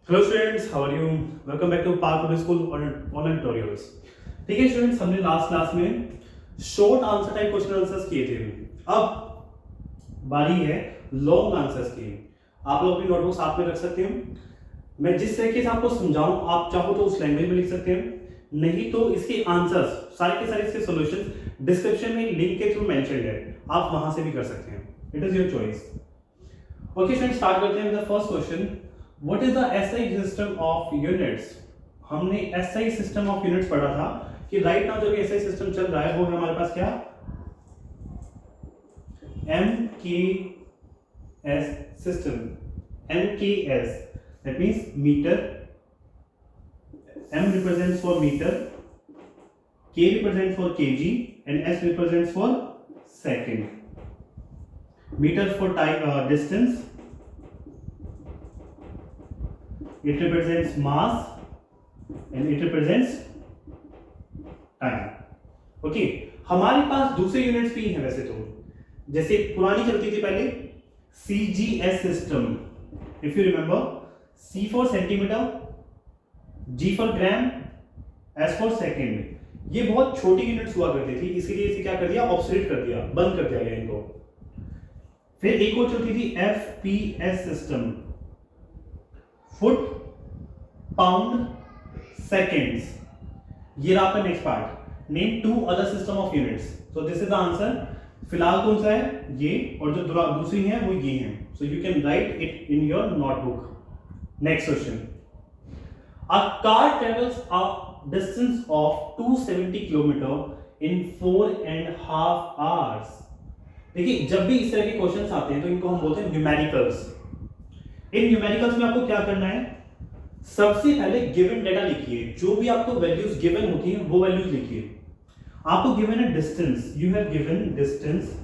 Hello students, how are you? Welcome back to park public school online tutorials. ठीक है students, हमने last class में short answer type question answers किए थे। अब बारी है लॉन्ग आंसर्स की। आप लोग अपनी नोटबुक साथ में रख सकते हो। मैं जिस तरीके से आपको समझाऊं, आप चाहो तो उस लैंग्वेज में लिख सकते हैं, नहीं तो इसके आंसर्स सारे के सारे इसके सॉल्यूशंस डिस्क्रिप्शन में लिंक के थ्रू मेंशन्ड है, आप वहां से भी कर सकते हैं। It is your choice. Okay friends, start करते हैं with the first question. What is the SI system of units? हमने SI system of units पढ़ा था कि राइट नाउ जो भी SI सिस्टम चल रहा है वो है हमारे पास क्या, MKS system. MKS that means meter, M represents for meter, K represents for kg and S represents for second. Meter for time distance, it represents mass and it represents time. Okay, हमारे पास दूसरे units भी हैं वैसे तो, जैसे पुरानी चलती थी पहले CGS system. If you remember, C for centimetre, G for gram, S for second. ये बहुत छोटी यूनिट्स हुआ करती थी, इसके लिए इसे क्या कर दिया, ऑब्सोलीट कर दिया, बंद कर दिया गया इनको। फिर एक और चलती थी FPS system, foot, pound, seconds. ये रहा आपका next part. Name two other system of units. So this is the answer. फिलहाल कौन सा है, ये, और जो दूसरी है वो ये है। So you can write it in your notebook. Next question. A car travels a distance of 270 kilometre in 4.5 hours. देखिए, जब भी इस तरह के क्वेश्चंस आते हैं तो इनको हम बोलते हैं न्यूमेरिकल्स। इन न्यूमेरिकल्स में आपको क्या करना है, सबसे पहले गिवन डेटा लिखिए। जो भी आपको वैल्यूज गिवन होती हैं वो वैल्यूज लिखिए। आपको गिवन है distance, you have given distance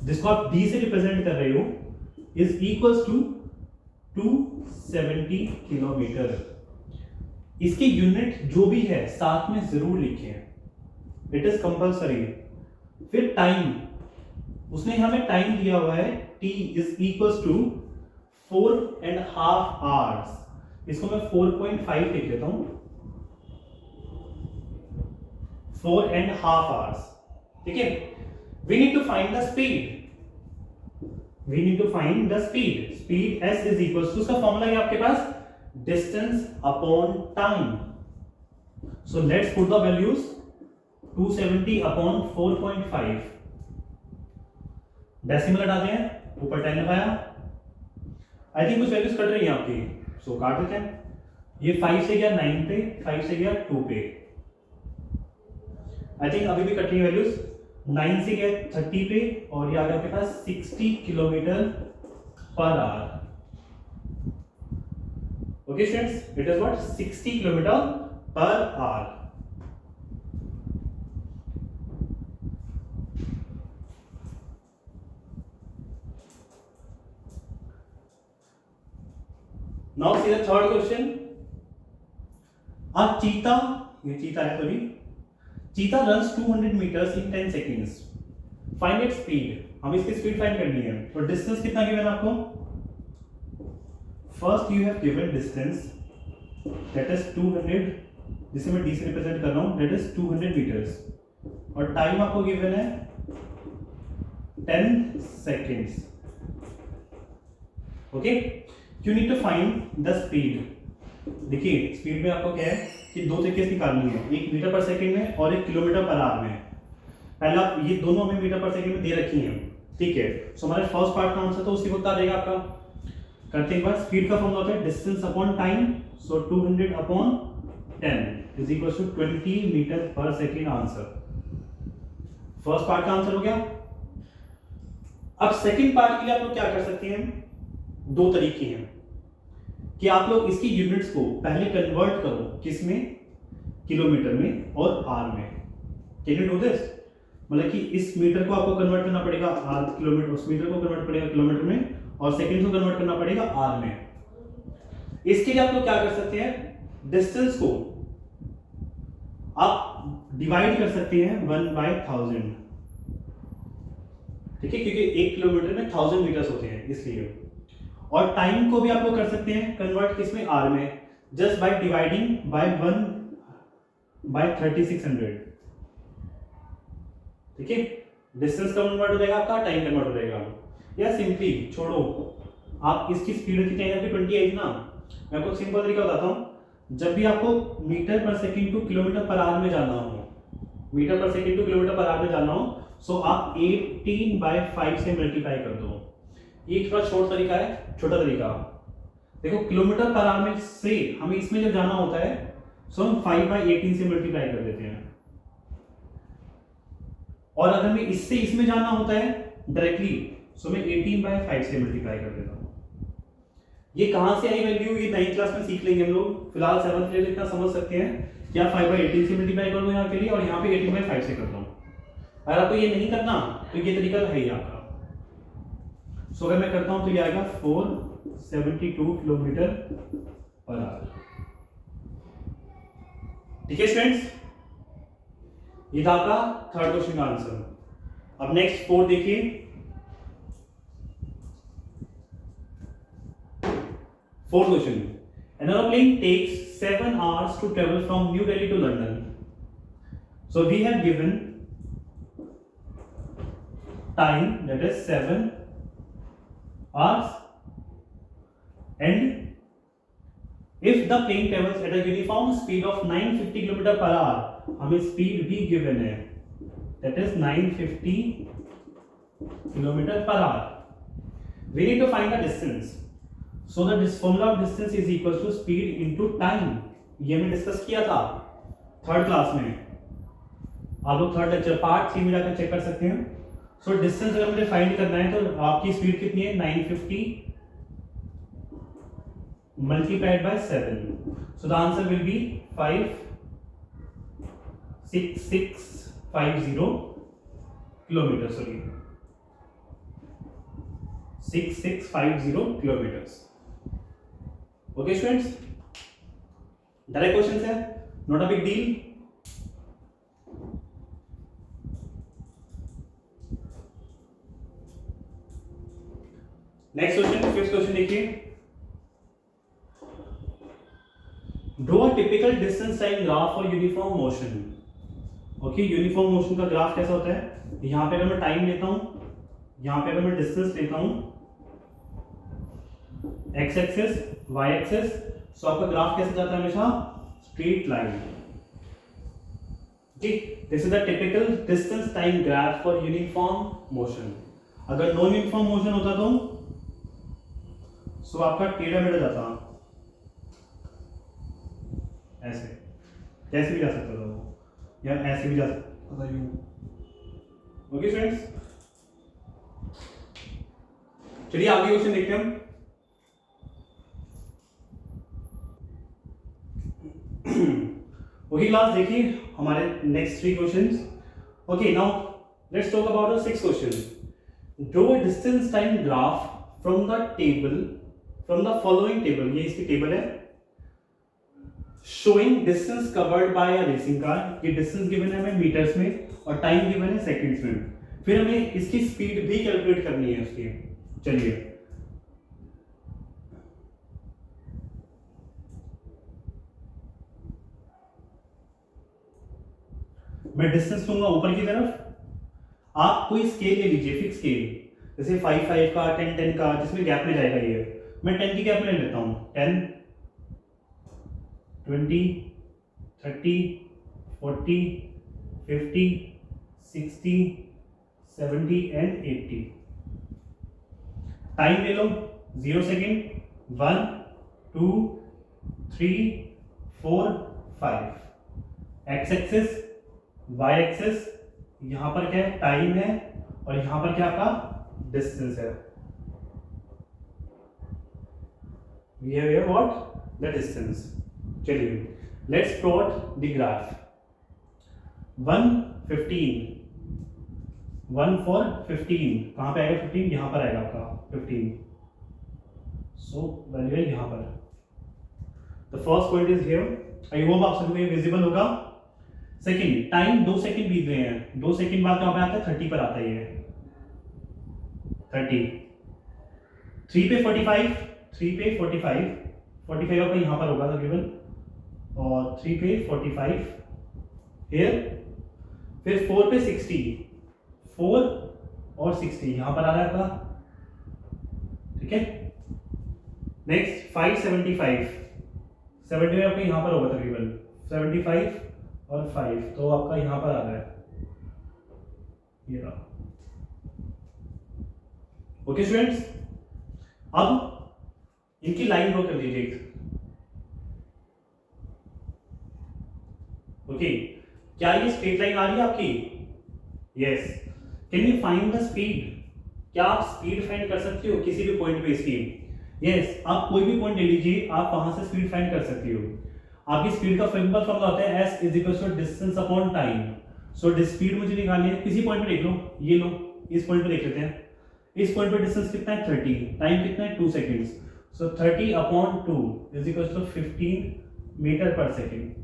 जिसको आप d से रिप्रेजेंट कर रहे हो, इज इक्वल्स टू 270 किलोमीटर। इसकी यूनिट जो भी है साथ में जरूर लिखिए, इट इज कंपल्सरी। फिर टाइम, उसने हमें टाइम दिया हुआ है, t is equals to 4.5 hours. इसको मैं 4.5 लिख लेता हूं, 4.5 आवर्स। ठीक है। We need to find the speed, we need to find the speed. Speed s is equals to, उसका फॉर्मूला है आपके पास, distance upon time. So let's put the values, 270 upon 4.5। Decimal हटाते हैं, ऊपर 10 लगाया। आई थिंक कुछ वैल्यूज कट रही हैं आपकी, सो काट देते हैं। ये 5 से गया 9 पे, 5 से गया 2 पे। आई थिंक अभी भी कट रही है वैल्यूज। 9 से गया 30 पे, और ये आ गया आपके पास 60 kilometre per hour. Okay students, it is what, 60 kilometre per hour. Now see the third question. A cheetah, ये चीता है sorry, cheetah runs 200 meters in 10 seconds. Find its speed. हम इसकी स्पीड फाइंड करनी है। तो डिस्टेंस कितना गिवन आपको, first you have given distance that is 200, जिसे मैं d से रिप्रेजेंट कर रहा हूं, दैट इज 200 meters, और टाइम आपको गिवन है 10 seconds. Okay, you need to find the speed. देखिए, स्पीड में आपको क्या है कि दो तरीके से निकालनी है, एक मीटर पर सेकंड में और एक किलोमीटर पर आवर में। पहला ये दोनों हमें मीटर पर सेकंड में दे रखी हैं, ठीक है। सो हमारे फर्स्ट पार्ट का आंसर तो उसी को बता देगा आपका। करते एक बार, स्पीड का फॉर्मूला होता है distance upon time. So 200 upon 10 is equal to 20 metre per second. Answer, first part का आंसर हो गया। अब सेकंड पार्ट के लिए आप लोग क्या कर सकते हैं, दो तरीके हैं कि आप लोग इसकी यूनिट्स को पहले कन्वर्ट करो, किसमें, किलोमीटर में और आर में। Can you do this? मतलब कि इस मीटर को आपको कन्वर्ट करना पड़ेगा आर किलोमीटर, उस मीटर को कन्वर्ट पड़ेगा किलोमीटर में, और सेकंड को कन्वर्ट करना पड़ेगा आर में। इसके लिए आप लोग क्या कर सकते हैं, डिस्टेंस को आप डिवाइड कर सकते हैं 1/1000। ठीक है, क्योंकि 1 किलोमीटर में 1000 मीटर्स होते हैं इसलिए। और टाइम को भी आप लोग कर सकते हैं कन्वर्ट किसमें, आर में, जस्ट बाय डिवाइडिंग बाय 1/3600। ठीक है, डिस्टेंस कन्वर्ट हो जाएगा आपका, टाइम कन्वर्ट हो जाएगा। या सिंपली छोड़ो, आप इसकी स्पीड कितनी है, 20 आई ना। मैं आपको सिंपल तरीका बताता हूँ। जब भी आपको metre per second two kilometre per hour में जाना हो, metre per second two kilometre per hour में जाना हो, सो आप 18/5 से मल्टीप्लाई कर दो। ये थोड़ा छोटा तरीका है, छोटा तरीका। देखो किलोमीटर पर आवर में से हमें इसमें जब जाना होता है, सो हम 5/18 से मल्टीप्लाई कर देते हैं। और अगर हमें इससे इसमें जाना होता है डायरेक्टली, सो मैं 18/5 से मल्टीप्लाई कर देता हूं। ये कहां से आई वैल्यू, ये 9th क्लास में सीख लेंगे हम लोग। फिलहाल 7th क्लास इतना समझ सकते हैं कि आप 5/18 से मल्टीप्लाई कर दो यहाँ के लिए, और यहाँ पे 18/5 से कर दो। अगर आपको ये नहीं करना तो ये तरीका है ही आपका। सो अगर मैं करता हूं तो ये आएगा 472 किलोमीटर पर आवर। ठीक है स्टूडेंट्स, ये था आपका थर्ड क्वेश्चन का आंसर। अब नेक्स्ट 4 देखिए। Fourth question, an aeroplane takes 7 hours to travel from New Delhi to London. So we have given time, that is 7 hours, and if the plane travels at a uniform speed of 950 km per hour, हमें speed भी given है, that is 950 km per hour. We need to find the distance. So the formula of distance is equal to speed into time. ये हमने discuss किया था third class में। आप लोग थर्ड लेक्चर पार्ट 3 में जाकर चेक कर सकते हैं। सो डिस्टेंस अगर मुझे फाइंड करना है तो आपकी स्पीड कितनी है, 950 multiplied by 7. So the answer will be 56650 kilometers. Sorry, 6650 kilometers. Okay students, direct questions है, not a big deal. Next question, fifth question देखिए। Draw a typical distance time graph for uniform motion. Okay, uniform motion का graph कैसा होता है, यहां पे अगर मैं टाइम लेता हूं, यहां पे अगर मैं डिस्टेंस लेता हूं, एक्स एक्सेस वाई एक्सेस, सो आपका ग्राफ कैसे जाता है, हमेशा स्ट्रेट लाइन। ठीक, this is the typical distance time graph for uniform motion. अगर नॉन यूनिफॉर्म मोशन होता तो सो आपका टेढ़ा मेढ़ा जाता, ऐसे, कैसे भी जा सकता था वो, या ऐसे भी जा सकता था, यूं। ओके फ्रेंड्स, चलिए आगे क्वेश्चन देखते हैं हम। ओके क्लास, देखिए हमारे next 3 questions. Okay, now let's talk about the 6th question. Draw a distance time graph from the table, from the following table, ये इसकी टेबल है, showing distance covered by a racing car. ये distance given है हमें metres में और time given है seconds में। फिर हमें इसकी स्पीड भी कैलकुलेट करनी है उसकी। चलिए, मैं डिस्टेंस लूंगा ऊपर की तरफ, आप कोई स्केल ले लीजिए, फिक्स स्केल, जैसे 5-5 का, 10-10 का, जिसमें गैप में जाएगा ये। मैं 10 की गैप में ले लेता हूं, 10, 20, 30, 40, 50, 60, 70 एंड 80। टाइम ले लो 0 second, 1, 2, 3, 4, 5। X axis, y axis, यहां पर क्या है, टाइम है, और यहां पर क्या आपका डिस्टेंस है। We have here what? The distance. चलिए, let's plot the graph. 115, 1 for 15, कहां पे आएगा 15? यहां पर आएगा आपका 15। So वैल्यू है यहां पर। The first point is here. I hope आप सभी को ये विजिबल होगा। सेकेंड, टाइम 2 सेकेंड बीत गए हैं, 2 सेकेंड बाद कहां पे आता है, 30 पर आता है ये, 3 पे 45, 3 पे 45, 45 आपका यहाँ पर होगा तकरीबन, और 3 पे 45 हियर, फिर 4 पे 60, 4 और 60 यहाँ पर आ रहा है आपका, ठीक है। नेक्स्ट 575, 75 आपका यहाँ पर होगा तकरीबन, 75 और 5 तो आपका यहाँ पर आ रहा है, ये रहा। ओके स्टूडेंट्स, अब इनकी लाइन ड्रॉ कर लीजिए। ओके, क्या ये स्ट्रेट लाइन आ रही है आपकी? Yes. Can you find the speed? क्या आप स्पीड फाइंड कर सकते हो किसी भी पॉइंट पे इसकी? यस, आप कोई भी पॉइंट ले लीजिए, आप वहां से स्पीड फाइंड कर सकते हो। आपकी स्पीड का सिंपल फॉर्मूला होता है s is equal to distance upon time. So speed मुझे निकालनी है, किसी पॉइंट पे देख लो, ये लो, इस पॉइंट पे देख लेते हैं। इस पॉइंट पे डिस्टेंस कितना है 30, टाइम कितना है 2 seconds. So 30 upon 2 is equal to 15 metre per second.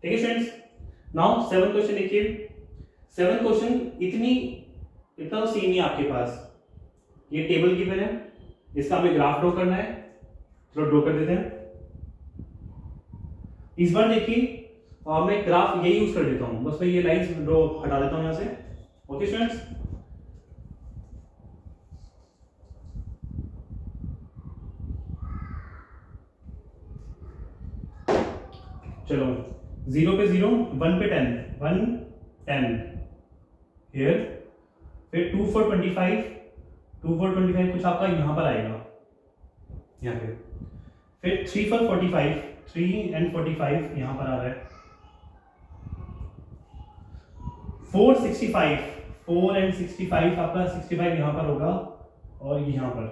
ठीक है स्टूडेंट्स, नाउ 7 क्वेश्चन देखिए। 7 क्वेश्चन इतना तो सीन नहीं आपके पास। ये टेबल गिवन है, इसका हमें ग्राफ ड्रॉ करना है, चलो ड्रॉ कर देते हैं। इस बार देखिए मैं ग्राफ यही यूज कर देता हूं, बस मैं ये लाइंस ड्रॉ हटा देता हूं यहां से। ओके स्टूडेंट्स, चलो 0 पे 0, 1 पे 10, 1 10 हियर, फिर 2 4 25, 2 4 25 कुछ आपका यहां पर आएगा, यहाँ पे। फिर 3 4 45, 3 and 45 यहां पर आ रहा है। 4 65, 4 and 65 आपका 65 यहां पर होगा और यहां पर।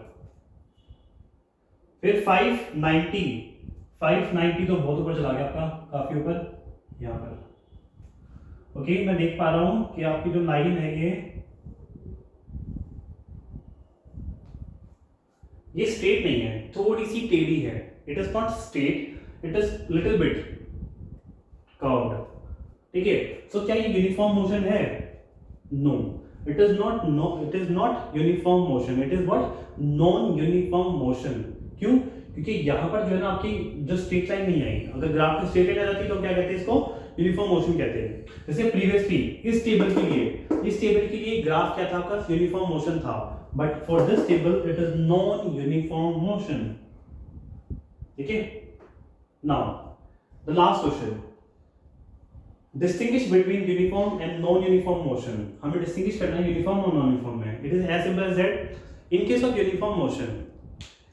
फिर 590, 590 तो बहुत ऊपर चला गया आपका, काफी ऊपर यहां पर। ओके, मैं देख पा रहा हूं कि आपकी जो लाइन है ये स्ट्रेट नहीं है, थोड़ी सी टेढ़ी है। It is not straight, it is little bit curved. ठीक है, सो क्या ये यूनिफॉर्म मोशन है? No, it is not, it is not uniform motion, it is what? Non uniform motion. क्यों? क्योंकि यहां पर जो है ना आपकी जो स्ट्रेट लाइन नहीं आई। अगर ग्राफ में स्ट्रेट लाइन आ जाती तो क्या कहते हैं इसको? यूनिफॉर्म मोशन कहते हैं। जैसे प्रीवियसली इस टेबल के लिए ग्राफ क्या था आपका? यूनिफॉर्म मोशन था, but for this table it is non uniform motion. ठीक है, now the last question, distinguish between uniform and non uniform motion. हमें डिस्टिंग्विश करना है यूनिफॉर्म और नॉन यूनिफॉर्म में। It is as simple as that in case of uniform motion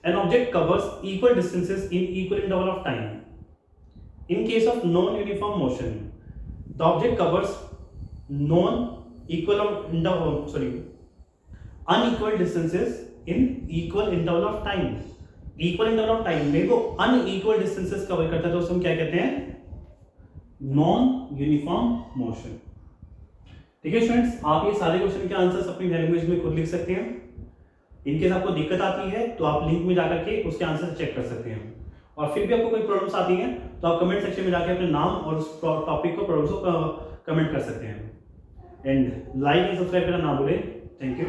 an object covers equal distances in equal interval of time. In case of non-uniform motion, the object covers unequal distances in equal interval of time. Equal interval of time में वो unequal distances cover करता है, तो उसको हम क्या कहते हैं? Non-uniform motion. ठीक है स्टूडेंट्स, आप ये सारे क्वेश्चन के आंसर्स अपनी लैंग्वेज में खुद लिख सकते हैं। इनकेस आपको दिक्कत आती है तो आप लिंक में जाकर के उसके आंसर चेक कर सकते हैं। और फिर भी आपको कोई प्रॉब्लम्स आती हैं तो आप कमेंट सेक्शन में जाकर अपने नाम और उस टॉपिक को प्रॉब्लम्स को कमेंट कर सकते हैं। एंड लाइक एंड सब्सक्राइब करना ना भूलें। Thank you.